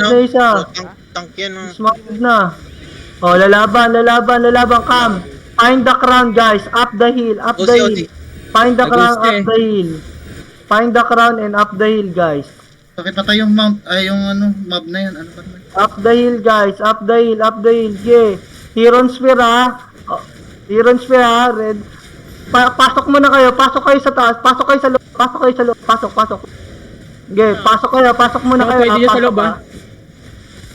na isa. Tank yan. Smoke na. Oh, lalaban, Cam. Find the crown, guys. Up the hill, up the hill. Find the crown, up the hill. Find the crown and up the hill, guys. Bakit pa tayong mount, ay yung ano, mob na yan, ano pa naman? Up the hill, guys. Up the hill, up the hill. Yeah. Heron Spear, ha. Heron Spear, ha. Red. Pasok muna kayo. Pasok kayo sa taas. Pasok kayo sa loob. Pasok kayo sa loob. Pasok. Yeah, pasok kayo. Pasok muna kayo. Pwede nyo sa loob, ha?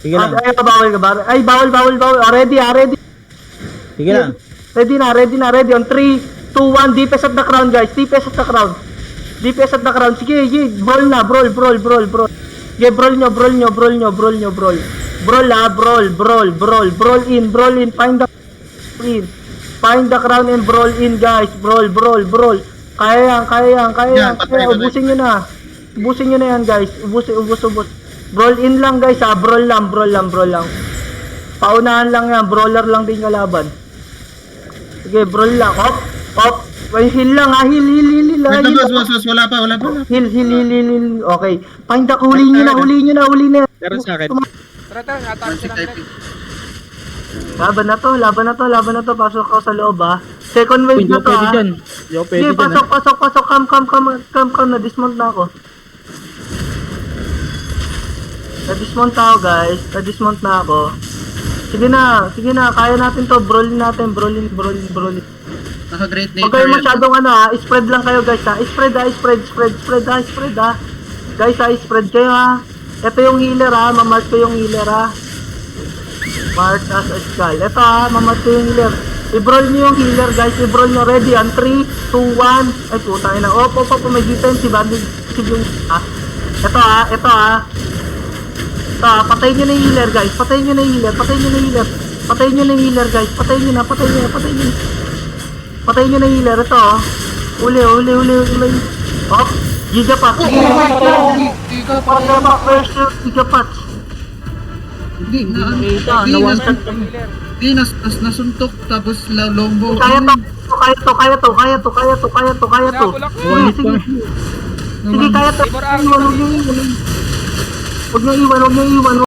Sige lang. Ay, bawal ka ba? Ay, bawal. Ready, ha. Ready. Sige lang. Ready on 3, 2, 1. DPS at the crown, guys. DPS at the crown. Sige. Brawl na. Brawl. Yeah, brawl nyo. Brawl, ha. Brawl in. Find the crown and brawl in, guys. Brawl. Kaya yan. Ubusin nyo na yan, guys. Ubus. Brawl in lang, guys, ha. Brawl lang. Paunahan lang yan. Brawler lang din kalaban. Sige, brawl lang. Hop. Heal lang, ha. Heal. Boss, wala pa. Heal. Okay. Find the, huli nyo na. Meron sa akin. Tara, atake sila direct. Laban na to. Pasok ako sa loob, ha. Second wave Hindi na ako to, pwede ha. dyan. Hindi ako pwede Sige, dyan, ha? pasok. Come na. Dismount na ako. Na-dismount guys. Na-dismount na ako. Sige na. Kaya natin to. Brawlin. Naka-great Huwag nature kayo yan. masyadong spread lang kayo, guys, ha. Spread, ha. Guys, ha, spread kayo, ha. Ito yung healer, ha. Mamark ko yung healer, ha. Mark as a skull. Ito, ha. Mamark ko yung healer. I-brawl nyo yung healer, guys. I-brawl nyo. Ready, on 3, 2, 1. Ay, putang ina. Opo, may defensive, ha. Yung, ha. Ito, ha. Patayin nyo na yung healer, guys. Patayin nyo na yung healer, guys. Patayin nyo na. Patayin nyo na yung healer. Ito, oh. Uli. Hop. Gigapat. Gigapat. Hindi, nasuntok, tapos longbow. Kaya to. Sige, kaya to. Huwag nyo iwan.